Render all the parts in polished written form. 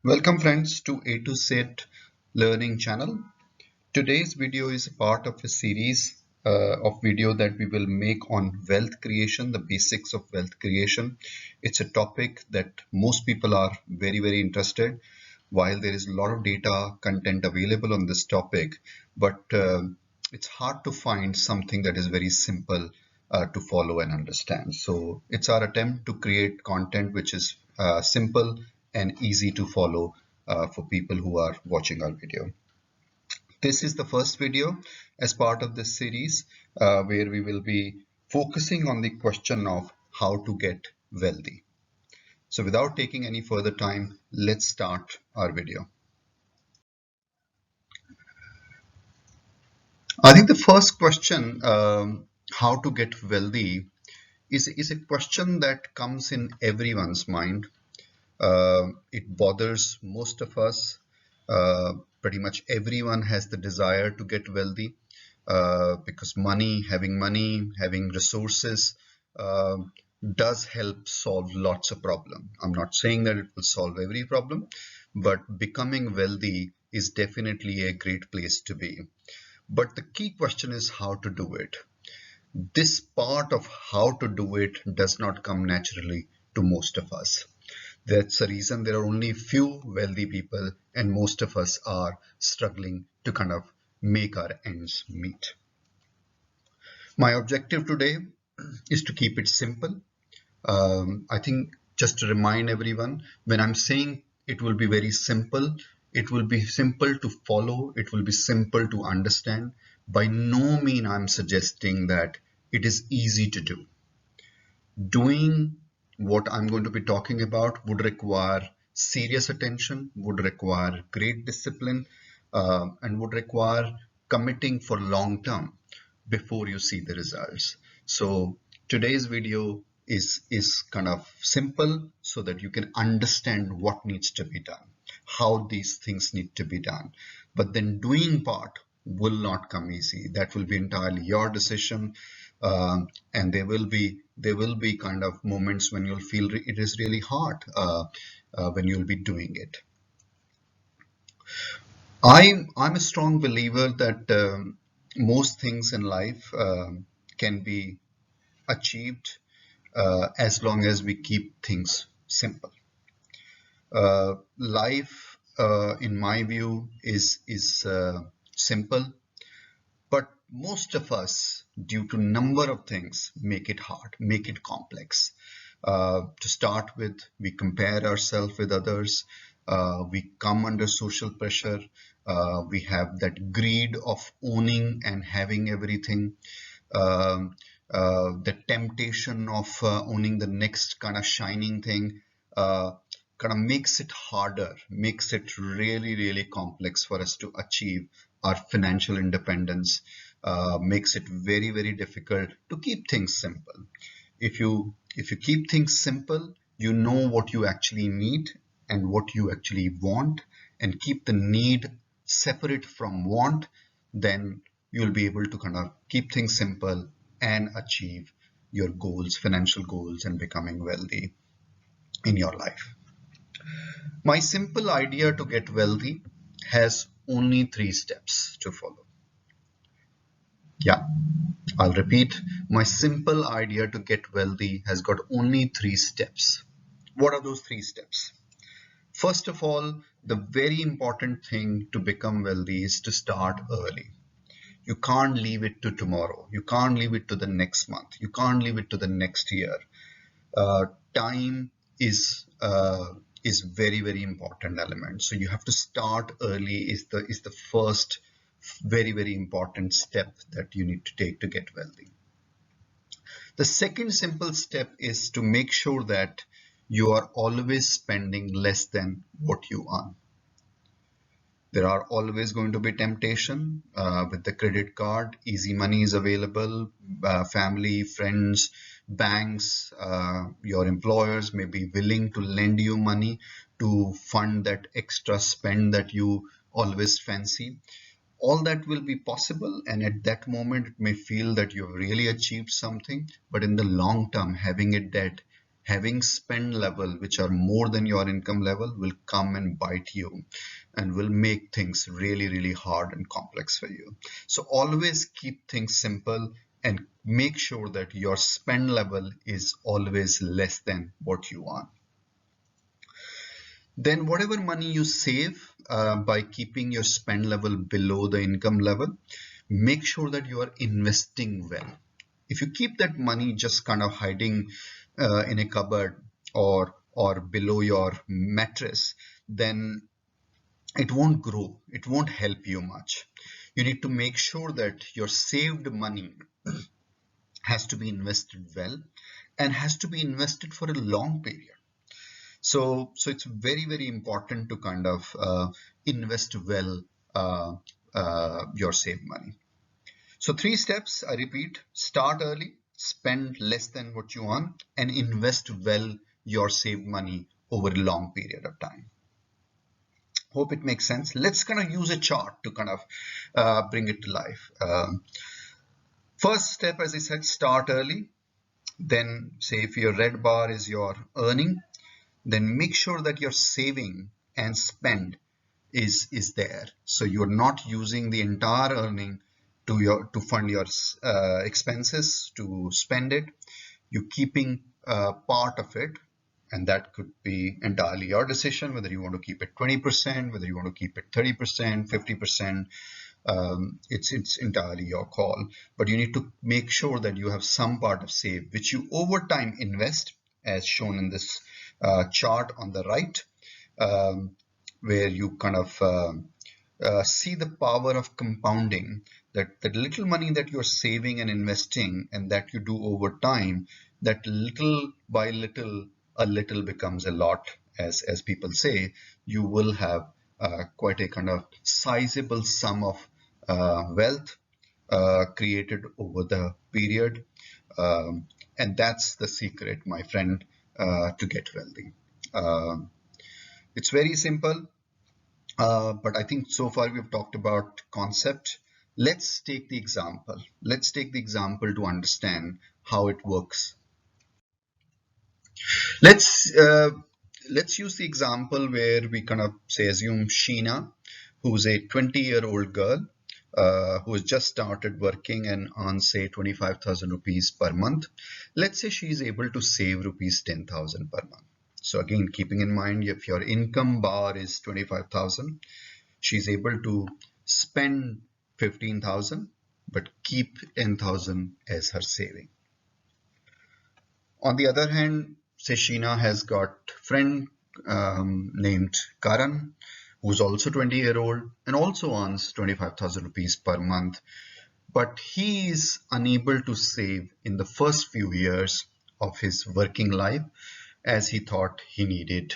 Welcome friends to A to Z Learning channel. Today's video is a part of a series of video that we will make on wealth creation, the basics of wealth creation. It's a topic that most people are very interested. While there is a lot of data content available on this topic, but it's hard to find something that is very simple to follow and understand. So it's our attempt to create content which is simple and easy to follow for people who are watching our video. This is the first video as part of this series where we will be focusing on the question of how to get wealthy. So without taking any further time, let's start our video. I think the first question, how to get wealthy, is a question that comes in everyone's mind. It bothers most of us. Pretty much everyone has the desire to get wealthy because having resources uh, does help solve lots of problems. I'm not saying that it will solve every problem, but becoming wealthy is definitely a great place to be. But the key question is how to do it. This part of how to do it does not come naturally to most of us. That's the reason there are only few wealthy people, and most of us are struggling to kind of make our ends meet. My objective today is to keep it simple. I think just to remind everyone, when I'm saying it will be very simple, it will be simple to follow, it will be simple to understand. By no means I'm suggesting that it is easy to do. Doing what I'm going to be talking about would require serious attention, would require great discipline, and would require committing for long term before you see the results. So today's video is kind of simple so that you can understand what needs to be done, how these things need to be done. But then doing part will not come easy. That will be entirely your decision, and there will be kind of moments when you'll feel it is really hard when you'll be doing it. I'm a strong believer that most things in life can be achieved as long as we keep things simple. Life, in my view, is simple, but most of us, due to number of things, make it hard, make it complex. To start with, we compare ourselves with others. We come under social pressure. We have that greed of owning and having everything. The temptation of owning the next kind of shining thing kind of makes it harder, makes it really complex for us to achieve our financial independence, makes it very difficult to keep things simple. If you keep things simple, you know what you actually need and what you actually want, and keep the need separate from want, then you'll be able to kind of keep things simple and achieve your goals, financial goals, and becoming wealthy in your life. My simple idea to get wealthy has only 3 steps to follow. Yeah, I'll repeat. My simple idea to get wealthy has got only 3 steps. What are those 3 steps? First of all, the very important thing to become wealthy is to start early. You can't leave it to tomorrow. You can't leave it to the next month. You can't leave it to the next year. Time is very important element. So you have to start early is the first very important step that you need to take to get wealthy. The second simple step is to make sure that you are always spending less than what you earn. There are always going to be temptation with the credit card. Easy money is available. Family, friends, banks, your employers may be willing to lend you money to fund that extra spend that you always fancy. All that will be possible, and at that moment it may feel that you've really achieved something, but in the long term, having a debt, having spend level which are more than your income level will come and bite you and will make things really, really hard and complex for you. So always keep things simple and make sure that your spend level is always less than what you want. Then whatever money you save by keeping your spend level below the income level, make sure that you are investing well. If you keep that money just kind of hiding in a cupboard or below your mattress, then it won't grow. It won't help you much. You need to make sure that your saved money has to be invested well and has to be invested for a long period. So it's very, very important to kind of invest well your saved money. So 3 steps, I repeat: start early, spend less than what you earn, and invest well your saved money over a long period of time. Hope it makes sense. Let's kind of use a chart to kind of bring it to life. First step, as I said, start early. Then say if your red bar is your earning, then make sure that your saving and spend is there. So you're not using the entire earning to fund your expenses, to spend it. You're keeping part of it, and that could be entirely your decision, whether you want to keep it 20%, whether you want to keep it 30%, 50%. It's entirely your call, but you need to make sure that you have some part of save, which you over time invest, as shown in this chart on the right, where you kind of see the power of compounding, that the little money that you're saving and investing and that you do over time, that little by little, a little becomes a lot, as people say. You will have quite a kind of sizable sum of wealth created over the period, and that's the secret, my friend, to get wealthy. It's very simple, but I think so far we've talked about concept. Let's take the example. Let's take the example to understand how it works. Let's use the example where we kind of say assume Sheena, who's a 20-year-old girl who has just started working and earns say 25,000 rupees per month. Let's say she is able to save rupees 10,000 per month. So again, keeping in mind, if your income bar is 25,000, she's able to spend 15,000 but keep 10,000 as her saving. On the other hand, say Sheena has got a friend named Karan, who's also 20-year-old and also earns 25,000 rupees per month, but he is unable to save in the first few years of his working life, as he thought he needed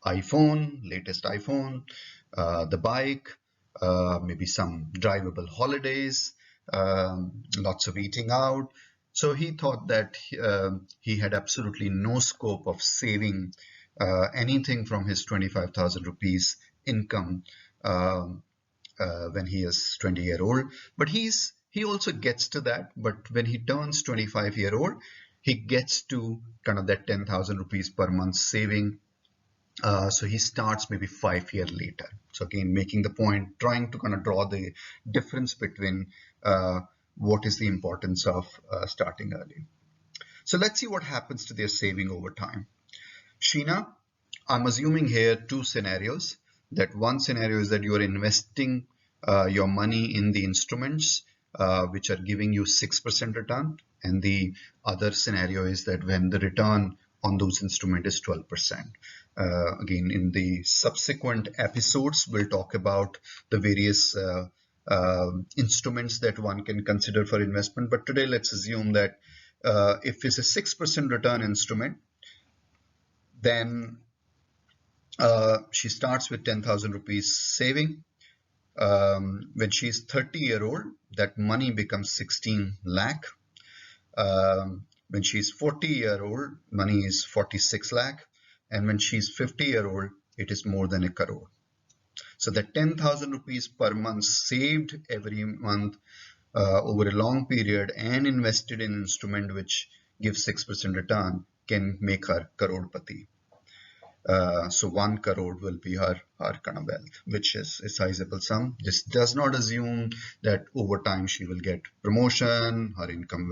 latest iPhone, the bike, maybe some drivable holidays, lots of eating out. So he thought that he had absolutely no scope of saving anything from his 25,000 rupees income when he is 20-year-old. But he also gets to that. But when he turns 25-year-old, he gets to kind of that 10,000 rupees per month saving. So he starts maybe 5 years later. So again, making the point, trying to kind of draw the difference between what is the importance of starting early. So let's see what happens to their saving over time. Sheena, I'm assuming here 2 scenarios. That one scenario is that you are investing your money in the instruments which are giving you 6% return, and the other scenario is that when the return on those instruments is 12%. Again, in the subsequent episodes, we'll talk about the various instruments that one can consider for investment. But today, let's assume that if it's a 6% return instrument, then she starts with 10,000 rupees saving. When she's 30-year-old, that money becomes 16 lakh. When she's 40-year-old, money is 46 lakh. And when she's 50-year-old, it is more than 1 crore. So that 10,000 rupees per month saved every month over a long period and invested in an instrument which gives 6% return can make her crorepati. So 1 crore will be her kind of wealth, which is a sizable sum. This does not assume that over time she will get promotion, her income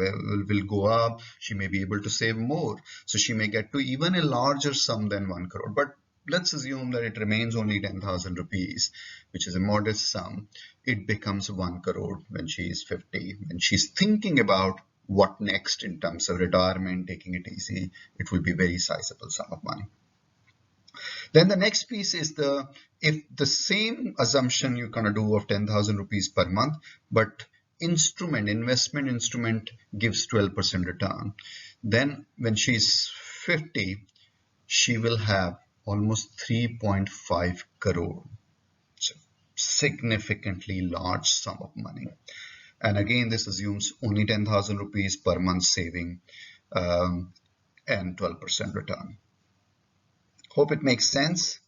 will go up, she may be able to save more. So she may get to even a larger sum than 1 crore. But let's assume that it remains only 10,000 rupees, which is a modest sum. It becomes 1 crore when she is 50. When she's thinking about what next in terms of retirement, taking it easy, it will be very sizable sum of money. Then the next piece is if the same assumption you kind of do of 10,000 rupees per month, but investment instrument gives 12% return. Then when she's 50, she will have almost 3.5 crore. So significantly large sum of money. And again, this assumes only 10,000 rupees per month saving and 12% return. Hope it makes sense.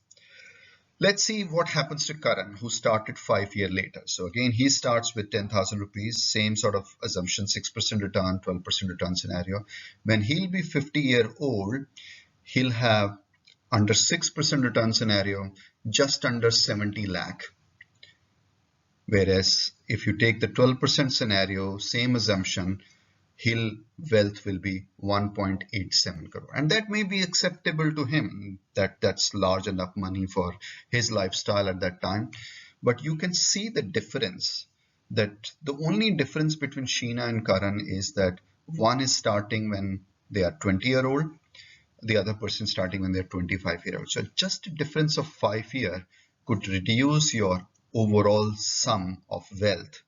Let's see what happens to Karan, who started 5 years later. So again, he starts with 10,000 rupees, same sort of assumption, 6% return, 12% return scenario. When he'll be 50-year-old, he'll have under 6% return scenario, just under 70 lakh. Whereas if you take the 12% scenario, same assumption, his wealth will be 1.87 crore. And that may be acceptable to him, that's large enough money for his lifestyle at that time. But you can see the difference, that the only difference between Sheena and Karan is that one is starting when they are 20-year-old, the other person starting when they're 25-year-old. So just a difference of 5 years could reduce your overall sum of wealth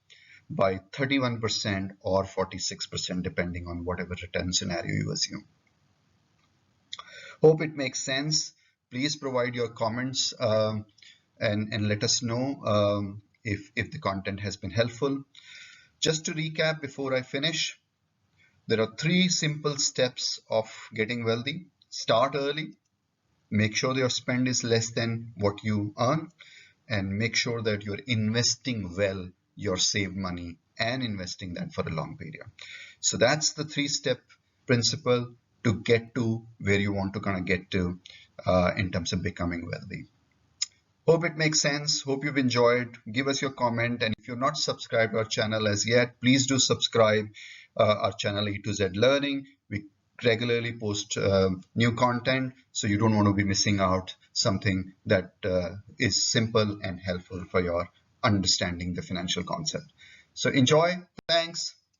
by 31% or 46%, depending on whatever return scenario you assume. Hope it makes sense. Please provide your comments and let us know if the content has been helpful. Just to recap before I finish, there are 3 simple steps of getting wealthy. Start early, make sure your spend is less than what you earn, and make sure that you're investing well your saved money and investing that for a long period. So that's the 3-step principle to get to where you want to kind of get to in terms of becoming wealthy. Hope it makes sense. Hope you've enjoyed. Give us your comment, and if you're not subscribed to our channel as yet, please do subscribe our channel A to Z Learning. We regularly post new content, so you don't want to be missing out something that is simple and helpful for your understanding the financial concept. So enjoy. Thanks.